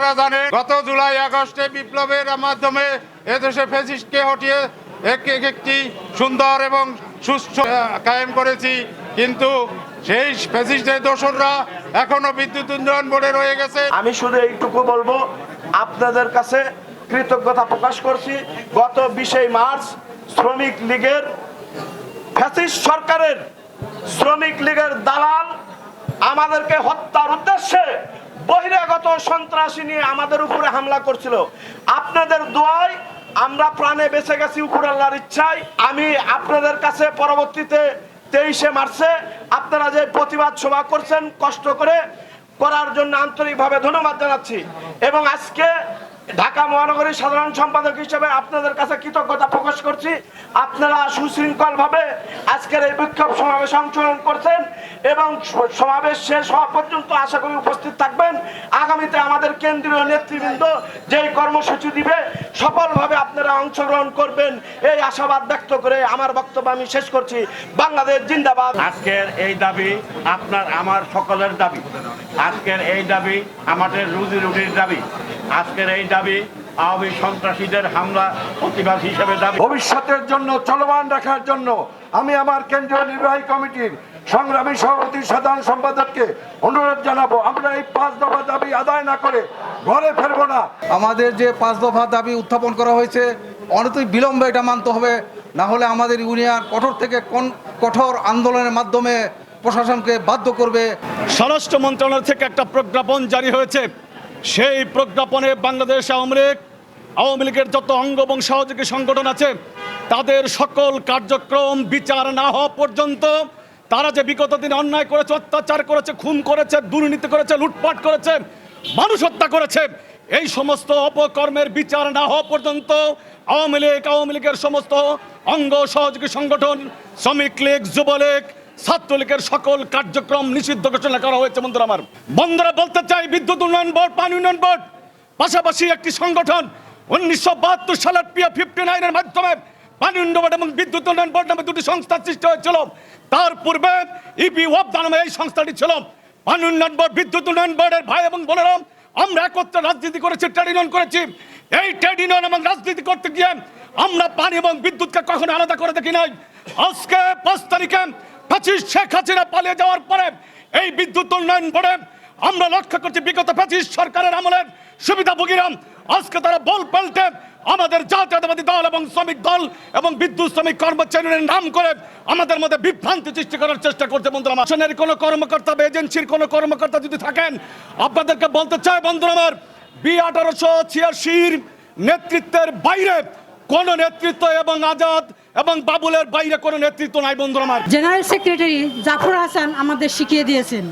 আপনারা জানেন গত জুলাই আগস্টে বিপ্লবের মাধ্যমে এদেশে ফ্যাসিস্টকে হটিয়ে একটি সুন্দর এবং সুস্থ কায়েম করেছি, কিন্তু সেই ফ্যাসিস্টের দোসররা এখনো বিদ্যুৎ উন্নয়ন বোর্ডে রয়ে গেছে। আমি শুধু এইটুকু বলবো, আপনাদের কাছে কৃতজ্ঞতা প্রকাশ করছি। গত 20 মার্চ শ্রমিক লীগের ফ্যাসিস্ট সরকারের শ্রমিক লীগের দালাল আমাদেরকে হত্যার উদ্দেশ্যে বহিরাগত সন্ত্রাসী নিয়ে আমাদের উপরে হামলা করছিল। আপনাদের দোয়ায় আমরা প্রাণে বেঁচে গেছি উপর আল্লাহর ইচ্ছায়। আমি আপনাদের কাছে পরবর্তীতে 23 মার্চে আপনারা যে প্রতিবাদ সভা করছেন কষ্ট করে করার জন্য আন্তরিকভাবে ধন্যবাদ জানাচ্ছি এবং আজকে ঢাকা মহানগরীর সাধারণ সম্পাদক হিসেবে আপনাদের কাছে কৃতজ্ঞতা প্রকাশ করছি। আপনারা সুশৃঙ্খলভাবে আজকের এই বিক্ষোভ সমাবেশে অংশগ্রহণ করছেন এবং সমাবেশ শেষ হওয়া পর্যন্ত আশা করি উপস্থিত থাকবেন। আগামীতে আমাদের কেন্দ্রীয় নেতৃবৃন্দ যেই কর্মসূচি দিবে সফলভাবে আপনারা অংশগ্রহণ করবেন এই আশাবাদ ব্যক্ত করে আমার বক্তব্য আমি শেষ করছি। বাংলাদেশ জিন্দাবাদ। আজকের এই দাবি আপনার আমার সকলের দাবি। আজকের এই দাবি আমাদের রুজি রুটির দাবি। আজকের এই দাবি আওয়ামী সন্ত্রাসীদের হামলা প্রতিবাদ হিসেবে দাবি। ভবিষ্যতের জন্য চলমান রাখার জন্য আমি আমার কেন্দ্রীয় নির্বাহী কমিটির সংগ্রামী সভাপতি সাধারণ সম্পাদককে অনুরোধ জানাবো, আমরা এই 5 দফা দাবি আদায় না করে ঘরে ফেরবো না। আমাদের যে 5 দফা দাবি উত্থাপন করা হয়েছে অনতি বিলম্বে এটা মানতে হবে, না হলে আমাদের ইউনিয়ন কঠোর থেকে কঠোর আন্দোলনের মাধ্যমে প্রশাসনকে বাধ্য করবে। স্বরাষ্ট্র মন্ত্রণালয় থেকে একটা প্রজ্ঞাপন জারি হয়েছে। সেই প্রজ্ঞাপনে বাংলাদেশ আওয়ামী লীগের যত অঙ্গ এবং সহযোগী সংগঠন আছে তাদের সকল কার্যক্রম বিচার না হওয়া পর্যন্ত, তারা যে বিগত দিনে অন্যায় করেছে, অত্যাচার করেছে, খুন করেছে, দুর্নীতি করেছে, লুটপাট করেছে, মানুষ হত্যা করেছে, এই সমস্ত অপকর্মের বিচার না হওয়া পর্যন্ত আওয়ামী লীগের সমস্ত অঙ্গ সহযোগী সংগঠন, শ্রমিক লীগ, যুবলীগ, ছাত্রলীগের সকল কার্যক্রম নিষিদ্ধ ঘোষণা করা হয়েছে। বন্ধুরা বলতে চাই, বিদ্যুৎ উন্নয়ন বোর্ড, পানি উন্নয়ন বোর্ড পাশাপাশি একটি সংগঠন 1972 সালের PA-59 মাধ্যমে পানি উন্নয়ন বোর্ড এবং বিদ্যুৎ উন্নয়ন বোর্ড নামে দুটি সংস্থা সৃষ্টি হয়েছিল। তার পূর্বে EPWAP নামে এই সংস্থাটি ছিল। পানি উন্নয়ন বোর্ড, বিদ্যুৎ উন্নয়ন বোর্ডের ভাই এবং বোনেরা আমরা একত্রে রাজনীতি করেছি, ট্রেড ইউনিয়ন করেছি। এই ট্রেড ইউনিয়ন এবং রাজনীতি করতে গিয়ে আমরা পানি এবং বিদ্যুৎকে কখনো আলাদা করে দেখি নাই। আজকে 5 তারিখে শেখ হাসিনা পালিয়ে যাওয়ার পরে এই বিদ্যুৎ উন্নয়ন বোর্ডে আমরা লক্ষ্য করছি বিগত ফ্যাসিস্ট সরকারের আমলের সুবিধাভোগীরা আজকে তারা বল পাল্টে আমাদের জাতীয়তাবাদী দল এবং শ্রমিক দল এবং বিদ্যুৎ শ্রমিক কর্মচারীদের নাম করে আমাদের মধ্যে বিভ্রান্তি সৃষ্টি করার চেষ্টা করছে। বন্ধুরা, আসনের কোনো কর্মকর্তা বা এজেন্সির কোনো কর্মকর্তা যদি থাকেন, আপনাদেরকে বলতে চাই বন্ধুরা আমার, B1886 নেতৃত্বের বাইরে কোন নেতৃত্ব এবং আজাদ এবং বাবুলের বাইরে কোনো নেতৃত্ব নাই। বন্ধুরা আমার, জেনারেল সেক্রেটারি জাফর হাসান আমাদের শিখিয়ে দিয়েছেন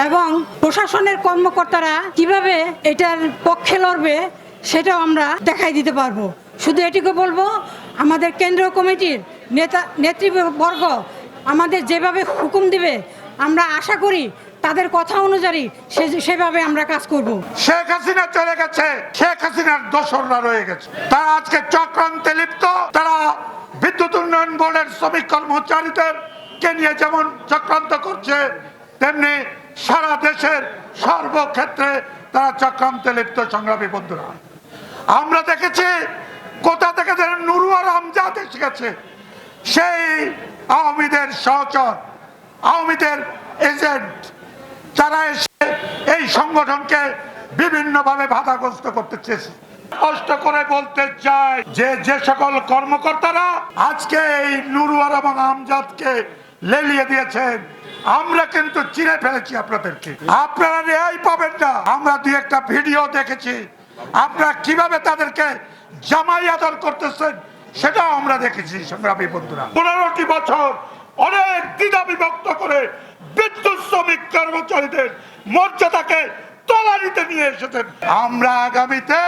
এবং প্রশাসনের কর্মকর্তারা কিভাবে এটার পক্ষে লড়বে সেটাও আমরা দেখাই দিতে পারবো। শুধু এটুকু বলবো, আমাদের কেন্দ্রীয় কমিটির নেতৃবর্গ আমাদের যেভাবে হুকুম দিবে আমরা আশা করি তাদের কথা অনুযায়ী সেভাবে আমরা কাজ করব। শেখ হাসিনা চলে গেছে, শেখ হাসিনার দোসররা রয়ে গেছে। তারা আজকে চক্রান্তে লিপ্ত। তারা বিদ্যুৎ উন্নয়ন বোর্ডের শ্রমিক কর্মচারীদের কে নিয়ে যেমন চক্রান্ত করছে, তেমনি সারা দেশের সর্বক্ষেত্রে তারা চক্রান্তে লিপ্ত। সংগ্রামী বন্ধুরা, আমরা দেখেছি কোথা থেকে যেন নুরুয়ার আমজাদ এসে গেছে, সেই আওয়ামীদের সহচর, আওয়ামীদের এজেন্ট, যারা এসে এই সংগঠনকে বিভিন্নভাবে বাধাগ্রস্ত করতে চেয়েছে। স্পষ্ট করে বলতে চাই যে সকল কর্মকর্তারা আজকে এই নুরুয়ার এবং আমজাদকে লেলিয়ে দিয়েছেন, আমরা কিন্তু চিনে ফেলেছি আপনাদেরকে। আপনারা রেহাই পাবেন না। আমরা 2-1টা ভিডিও দেখেছি, আপনারা কিভাবে তাদেরকে জামাই আদর করতেছেন সেটাও আমরা দেখেছি। সংগ্রামী বন্ধুরা, 15টি বছর অনেক দ্বিধা বিভক্ত করে বিদ্যুৎ শ্রমিক কর্মচারীদের মর্যাদাকে তলানিতে নিয়ে এসেছেন। আমরা আগামীতে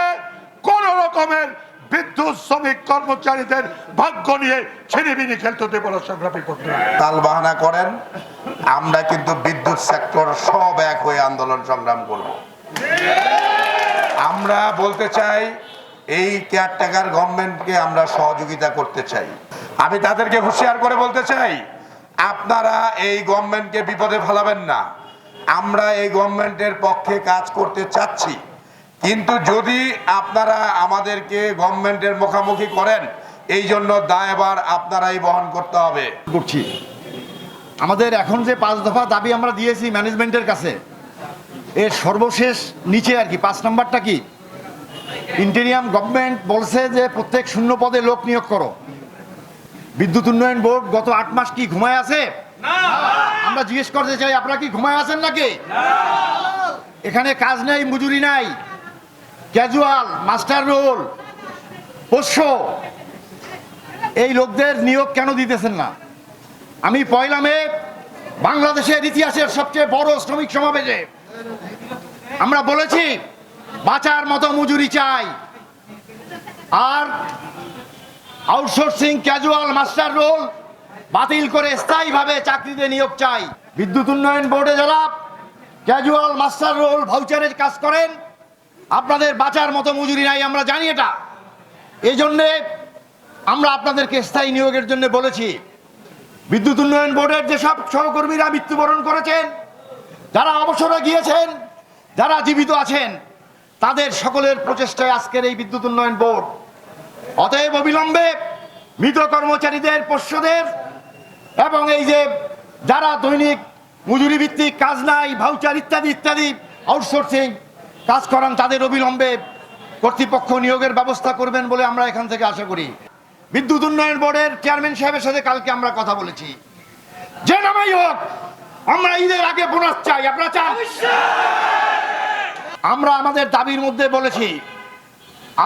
কোন রকমের বিদ্যুৎ শ্রমিক কর্মচারীদের ভাগ্য নিয়ে ছিনিমিনি খেলতে দেব না। সংগ্রামী বন্ধুরা, তাল বাহানা করেন, আমরা কিন্তু বিদ্যুৎ সেক্টর সব এক হয়ে আন্দোলন সংগ্রাম করব। আমরা বলতে চাই, এই কেয়ারটেকার গভর্নমেন্টকে আমরা সহযোগিতা করতে চাই। আমি তাদেরকে হুঁশিয়ার করে বলতে চাই, আপনারা এই গভর্নমেন্টকে বিপদে ফেলাবেন না। আমরা এই গভর্নমেন্টের পক্ষে কাজ করতে চাচ্ছি, কিন্তু যদি আপনারা আমাদেরকে গভর্নমেন্টের মুখোমুখি করেন, এই জন্য দায়ভার আপনারাই বহন করতে হবে। করছি আমাদের এখন যে 5 দফা দাবি আমরা দিয়েছি ম্যানেজমেন্টের কাছে, এর সর্বশেষ নিচে আর কি 5 নাম্বারটা কি, ইন্টেরিয়াম গভর্নমেন্ট বলছে যে প্রত্যেক শূন্য পদে লোক নিয়োগ করো। বিদ্যুৎ উন্নয়ন বোর্ড গত 8 মাস কি ঘুমায় আছে? আমরা জিজ্ঞেস করতে চাই, আপনারা কি ঘুমায় আছেন নাকি? এখানে কাজ নাই, মজুরি নাই, ক্যাজুয়াল, মাস্টার রোল, পোষ্য, এই লোকদের নিয়োগ কেন দিতেছেন না? আমি 1 মে বাংলাদেশের ইতিহাসের সবচেয়ে বড় শ্রমিক সমাবেশে আমরা বলেছি বাঁচার মতো মজুরি চাই, আর আউটসোর্সিং, ক্যাজুয়াল, মাস্টার রোল বাতিল করে স্থায়ীভাবে চাকরিতে নিয়োগ চাই। বিদ্যুৎ উন্নয়ন বোর্ডে যারা ক্যাজুয়াল, মাস্টার রোল, ভাউচারের কাজ করেন, আপনাদের বাঁচার মতো মজুরি নাই, আমরা জানি এটা। এই জন্যে আমরা আপনাদেরকে স্থায়ী নিয়োগের জন্য বলেছি। বিদ্যুৎ উন্নয়ন বোর্ডের যেসব সহকর্মীরা মৃত্যুবরণ করেছেন, যারা অবসরে গিয়েছেন, যারা জীবিত আছেন, তাদের সকলের প্রচেষ্টায় আজকের এই বিদ্যুৎ উন্নয়ন বোর্ড। অতএব অবিলম্বে মৃত কর্মচারীদের, পোষ্যদের এবং এই যে যারা দৈনিক মজুরি ভিত্তিক কাজ নাই, ভাউচার ইত্যাদি ইত্যাদি আউটসোর্সিং কাজ করান, তাদের অবিলম্বে কর্তৃপক্ষ নিয়োগের ব্যবস্থা করবেন বলে আমরা এখান থেকে আশা করি। বিদ্যুৎ উন্নয়ন বোর্ডের চেয়ারম্যান সাহেবের সাথে কালকে আমরা কথা বলেছি, যে নামাই হোক আমরা ঈদের আগে বোনাস চাই। আপনারা চান? আমরা আমাদের দাবির মধ্যে বলেছি,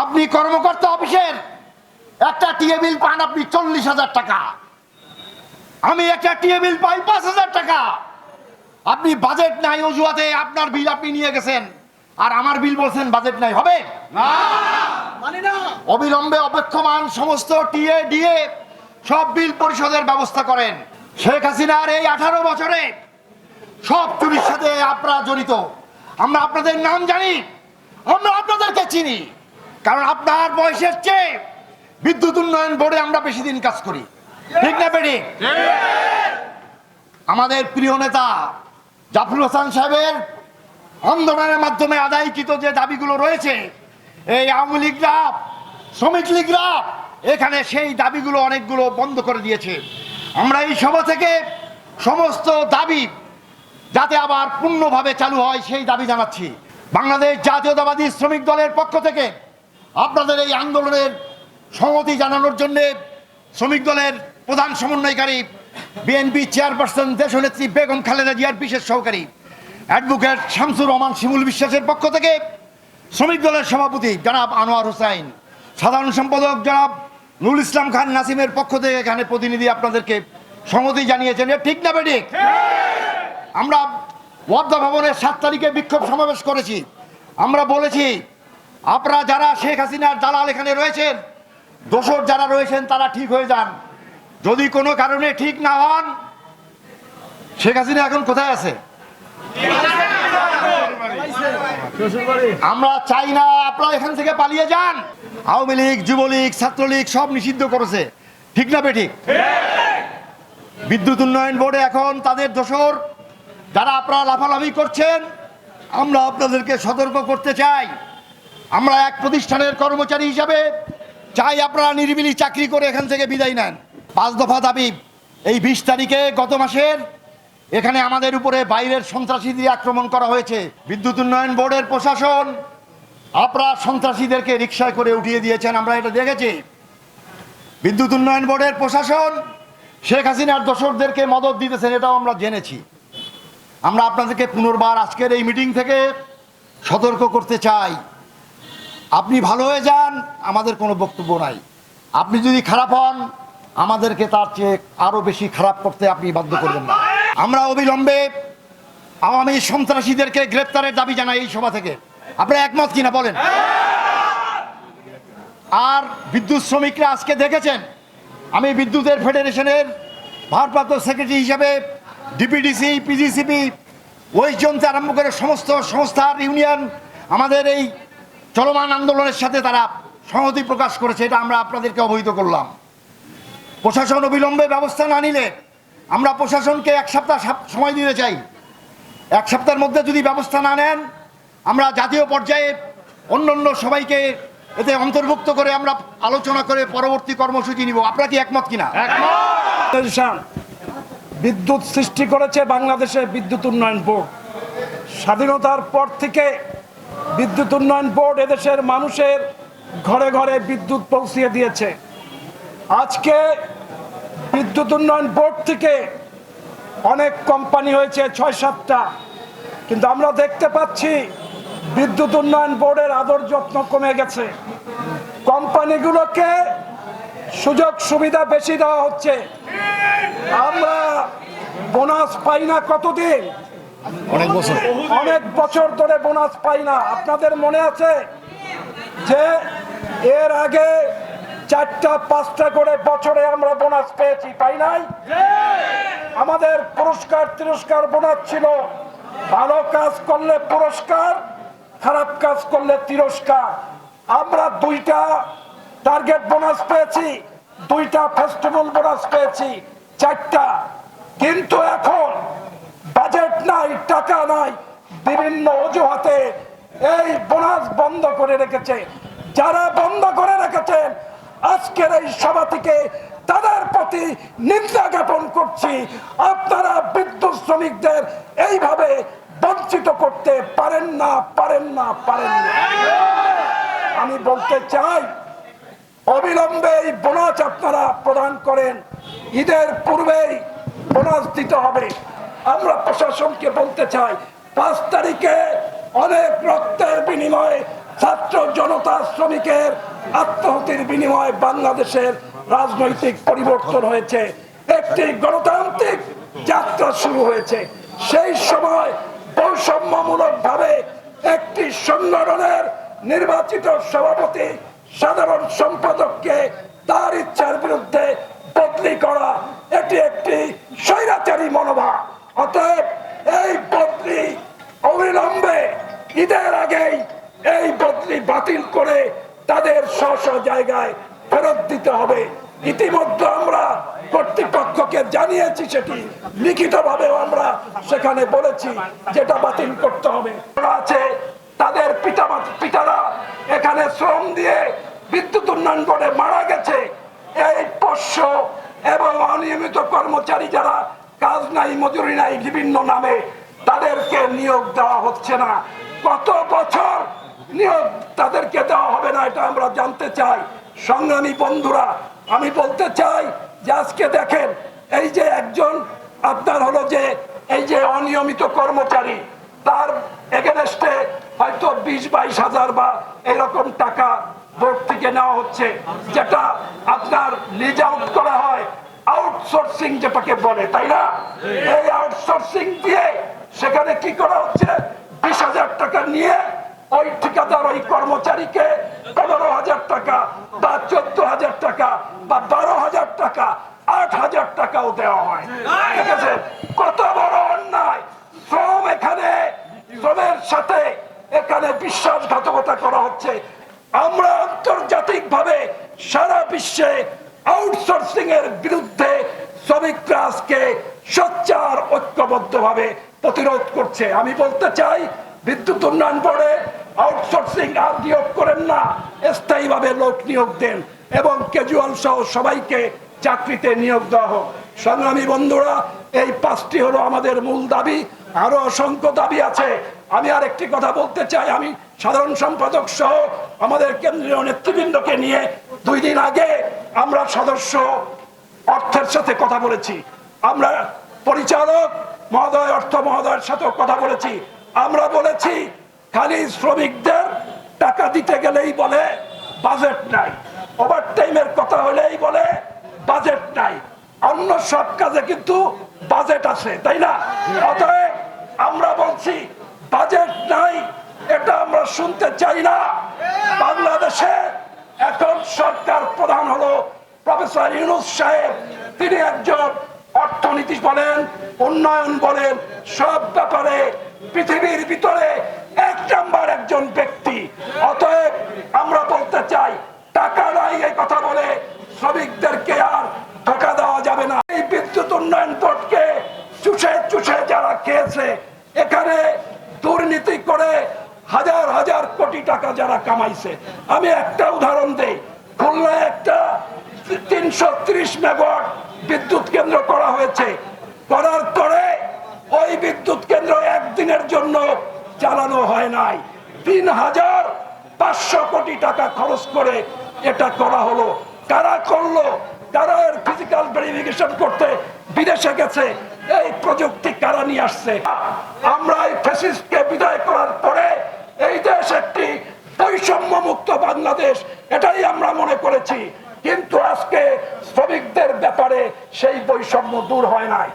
আপনি কর্মকর্তা অফিসের একটা টিএ বিল পান আপনি 40,000 টাকা, আমি একটা টিএ বিল পাই 5,000 টাকা। আপনি বাজেট নাই অজুহাতে আপনার বিল আপনি নিয়ে গেছেন, আর আমার বিল বলছেন বাজেট নাই, হবে না? অবিলম্বে অপেক্ষমান সমস্ত টিএ ডিএ সব বিল পরিশোধের ব্যবস্থা করেন। শেখ হাসিনার এই 18 বছরে সব চুরির সাথে আপনারা জড়িত। আমরা আপনাদের নাম জানি, আমরা আপনাদেরকে চিনি, কারণ আপনার বয়সের চেয়ে বিদ্যুৎ উন্নয়ন বোর্ডে আমরা বেশি দিন কাজ করি, ঠিক না বেটি? আমাদের প্রিয় নেতা জাফর হাসান সাহেবের আন্দোলনের মাধ্যমে আদায়কৃত যে দাবিগুলো রয়েছে, এই আওয়ামী লীগরা, শ্রমিক লীগরা এখানে সেই দাবিগুলো অনেকগুলো বন্ধ করে দিয়েছে। আমরা এই সভা থেকে সমস্ত দাবি যাতে আবার পূর্ণভাবে চালু হয় সেই দাবি জানাচ্ছি। বাংলাদেশ জাতীয়তাবাদী শ্রমিক দলের পক্ষ থেকে আপনাদের এই আন্দোলনের সংহতি জানানোর জন্য শ্রমিক দলের প্রধান সমন্বয়কারী, বিএনপি চেয়ারপারসন দেশনেত্রী বেগম খালেদা জিয়ার বিশেষ সহকারী অ্যাডভোকেট শামসুর রহমান শিমুল বিশ্বাসের পক্ষ থেকে শ্রমিক দলের সভাপতি জনাব আনোয়ার হোসাইন, সাধারণ সম্পাদক জনাব নুরুল ইসলাম খান নাসিমের পক্ষ থেকে এখানে প্রতিনিধি আপনাদেরকে সংহতি জানিয়েছেন। ঠিক না বেঠিক? আমরা ওয়াদা ভবনের 7 তারিখে বিক্ষোভ সমাবেশ করেছি। আমরা বলেছি, আপনারা যারা শেখ হাসিনার দালাল এখানে রয়েছেন, দোসর যারা রয়েছেন, তারা ঠিক হয়ে যান। যদি কোনো কারণে ঠিক না হন, শেখ হাসিনা এখন কোথায় আছে? আমরা চাই না আপনারা এখান থেকে পালিয়ে যান। আওয়ামী লীগ, যুবলীগ, ছাত্রলীগ সব নিষিদ্ধ করেছে, ঠিক না বেঠিক? বিদ্যুৎ উন্নয়ন বোর্ডে এখন তাদের দোসর যারা আপনারা লাফালাফি করছেন, আমরা আপনাদেরকে সতর্ক করতে চাই। আমরা এক প্রতিষ্ঠানের কর্মচারী হিসাবে চাই আপনারা নিরিবিলি চাকরি করে এখান থেকে বিদায় নেন। 5 দফা দাবি, এই 20 তারিখে গত মাসের এখানে আমাদের উপরে বাইরের সন্ত্রাসী দিয়ে আক্রমণ করা হয়েছে। বিদ্যুৎ উন্নয়ন বোর্ডের প্রশাসন আপনারা সন্ত্রাসীদেরকে রিকশায় করে উঠিয়ে দিয়েছেন, আমরা এটা দেখেছি। বিদ্যুৎ উন্নয়ন বোর্ডের প্রশাসন শেখ হাসিনার দোসরদেরকে মদত দিতেছেন, এটাও আমরা জেনেছি। আমরা আপনাদেরকে পুনর্বার আজকের এই মিটিং থেকে সতর্ক করতে চাই, আপনি ভালো হয়ে যান, আমাদের কোনো বক্তব্য নাই। আপনি যদি খারাপ হন, আমাদেরকে তার চেয়ে আরো বেশি খারাপ করতে আপনি বাধ্য করবেন না। আমরা অবিলম্বে আওয়ামী সন্ত্রাসীদেরকে গ্রেপ্তারের দাবি জানাই এই সভা থেকে। আপনারা একমত কিনা বলেন? আর বিদ্যুৎ শ্রমিকরা আজকে দেখেছেন, আমি বিদ্যুতের ফেডারেশনের ভারপ্রাপ্ত সেক্রেটারি হিসাবে ডিপিডিসি, পিজিসিপি, ওয়েস্ট জোনতে আরম্ভ করে সমস্ত সংস্থার ইউনিয়ন আমাদের এই চলমান আন্দোলনের সাথে তারা সংহতি প্রকাশ করেছে, এটা আমরা আপনাদেরকে অবহিত করলাম। প্রশাসন অবিলম্বে ব্যবস্থা না নিলে আমরা প্রশাসনকে 1 সপ্তাহ সময় দিতে চাই। 1 সপ্তাহের মধ্যে যদি ব্যবস্থা না নেন, আমরা জাতীয় পর্যায়ে অন্যান্য সবাইকে এতে অন্তর্ভুক্ত করে আমরা আলোচনা করে পরবর্তী কর্মসূচি নিব। আপনারা কি একমত কিনা? বিদ্যুৎ সৃষ্টি করেছে বাংলাদেশে বিদ্যুৎ উন্নয়ন বোর্ড। স্বাধীনতার পর থেকে বিদ্যুৎ উন্নয়ন বোর্ড এদেশের মানুষের ঘরে ঘরে বিদ্যুৎ পৌঁছিয়ে দিয়েছে। আজকে বিদ্যুৎ উন্নয়ন বোর্ড থেকে অনেক কোম্পানি হয়েছে ৬-৭টা, কিন্তু আমরা দেখতে পাচ্ছি বিদ্যুৎ উন্নয়ন বোর্ডের আদর যত্ন কমে গেছে। কোম্পানিগুলোকে সুযোগ সুবিধা বেশি দেওয়া হচ্ছে। আমরা বোনাস পাই না কতদিন, অনেক বছর ধরে বোনাস পাই না। আপনাদের মনে আছে যে এর আগে 4টা-5টা করে বছরে আমরা বোনাস পেয়েছি, পাই নাই? আমাদের পুরস্কার তিরস্কার বোনাস ছিল, ভালো কাজ করলে পুরস্কার, খারাপ কাজ করলে তিরস্কার। আমরা 2টা টার্গেট বোনাস পেয়েছি, 2টা ফেস্টিভ্যাল বোনাস পেয়েছি, 4টা। কিন্তু এখন বাজেট নাই, টাকা নাই, বিভিন্ন অজুহাতে এই বোনাস বন্ধ করে রেখেছে। যারা বন্ধ করে রেখেছেন আজকের এই সভা থেকে তাদের প্রতি নিন্দা জ্ঞাপন করছি। আপনারা বিদ্যুৎ শ্রমিকদের এইভাবে বঞ্চিত করতে পারেন না, পারেন না, পারেন না। আমি বলতে চাই অবিলম্বে এই বোনাস আপনারা প্রদান করেন, ঈদের পূর্বেই বোনাস দিতে হবে। আমরা প্রশাসনকে বলতে চাই 5 তারিখে অনেক রক্তের বিনিময়ে, ছাত্র জনতা শ্রমিকের আত্মহতির বিনিময়ে বাংলাদেশের রাজনৈতিক পরিবর্তন হয়েছে, একটি গণতান্ত্রিক যাত্রা শুরু হয়েছে। সেই সময় বৈষম্যমূলক ভাবে একটি সংগঠনের নির্বাচিত সভাপতি সাধারণ সম্পাদককে তার ইচ্ছার বিরুদ্ধে বদলি করা, এটি একটি স্বৈরাচারী মনোভাব। অতএব এই বদলি অবিলম্বে ঈদের আগেই এই বদলি বাতিল করে তাদের স্ব জায়গায় ফেরত দিতে হবে। ইতিমধ্যে আমরা কর্তৃপক্ষকে জানিয়েছি, সেটি লিখিতভাবেও আমরা সেখানে বলেছি যেটা বাতিল করতে হবে। আছে তাদের পিতারা এখানে শ্রম দিয়ে বিদ্যুৎ উন্নয়ন বোর্ডে মারা গেছে। এই পোষ্য এবং অনিয়মিত কর্মচারী যারা কাজ নাই, মজুরি নাই, বিভিন্ন নামে তাদেরকে নিয়োগ দেওয়া হচ্ছে না। কত বছর নিয়োগ তাদেরকে দেওয়া হবে না, এটা আমরা জানতে চাই। সংগ্রামী বন্ধুরা, আমি বলতে চাই যে আজকে দেখেন এই যে একজন আপনার হলো যে এই যে অনিয়মিত কর্মচারী, তার এগেনস্টে হয়তো 20-22 হাজার বা এরকম টাকা বোর্ড থেকে নেওয়া হচ্ছে, যেটা আপনার লিজ আউট করা হয়, আউটসোর্সিং যেটাকে বলে, তাই না? এই আউটসোর্সিং দিয়ে সেখানে কি করা হচ্ছে, 20,000 টাকা নিয়ে ওই ঠিকাদার ওই কর্মচারীকে 15,000 টাকা বা 14,000 টাকা বা 12,000 টাকা, 8,000 টাকাও দেওয়া হয়। ঠিক আছে, কত বড় অন্যায়! শ্রম এখানে, শ্রমের সাথে এখানে বিশ্বাসঘাতকতা করা হচ্ছে। আমরা আন্তর্জাতিক ভাবে সারা বিশ্বে আউটসোর্সিং এর বিরুদ্ধে শ্রমিকরা আজকে সোচ্চার ঐক্যবদ্ধ ভাবে প্রতিরোধ করছে। আমি বলতে চাই বিদ্যুৎ উন্নয়ন বোর্ডে আউটসোর্সিং আর নিয়োগ করেন না, স্থায়ীভাবে লোক নিয়োগ দেন এবং ক্যাজুয়াল সহ সবাইকে চাকরিতে নিয়োগ দেওয়া হোক। সংগ্রামী বন্ধুরা, এই 5টি হলো আমাদের মূল দাবি। আরো অসংখ্য দাবি আছে। আমি আর একটি কথা বলতে চাই, আমি সাধারণ সম্পাদক সহ আমাদের কেন্দ্রীয় নেতৃবৃন্দকে নিয়ে 2 দিন আগে আমরা সদস্য অর্থের সাথে কথা বলেছি, আমরা পরিচালক মহোদয়, অর্থ মহোদয়ের সাথে কথা বলেছি। আমরা বলেছি খালি শ্রমিকদের টাকা দিতে গেলেই বলে বাজেট নাই, ওভার টাইমের কথা হলেই বলে বাজেট নাই, অন্য সব কাজে কিন্তু বাজেট আছে, তাই না? অতএব আমরা বলছি বাজেট নাই, এটা আমরা শুনতে চাই না। বাংলাদেশে এখন সরকার প্রধান হলো প্রফেসর ইউনূস সাহেব। তিনি একজন অর্থনীতি বলেন, উন্নয়ন বলেন, সব ব্যাপারে পৃথিবীর ভিতরে 1 নাম্বার একজন ব্যক্তি। অতএব আমরা বলতে চাই টাকা নাই এই কথা বলে শ্রমিকদেরকে আর ধোঁকা দেওয়া যাবে না। এই বিদ্যুৎ উন্নয়ন বোর্ডকে চুষে চুষে যারা খেয়েছে, এখানে দুর্নীতি করে হাজার হাজার কোটি টাকা যারা কামাইছে। আমি একটা উদাহরণ দেই, খুলনায় একটা 330 মেগাওয়াট বিদ্যুৎ কেন্দ্র করা হয়েছে। করার পরে ওই বিদ্যুৎ কেন্দ্র একদিনের জন্য চালানো হয় নাই, 3,500 কোটি টাকা খরচ করে এটা করা হলো। কারা করলো? কারা এর ফিজিক্যাল ভেরিফিকেশন করতে বিদেশে গেছে? এই প্রযুক্তি কারা নিয়ে আসছে? আমরা এই ফ্যাসিস্টকে বিদায় করার পরে এই দেশ একটি বৈষম্য মুক্ত বাংলাদেশ, এটাই আমরা মনে করেছি। কিন্তু আজকে শ্রমিকদের ব্যাপারে সেই বৈষম্য দূর হয় নাই।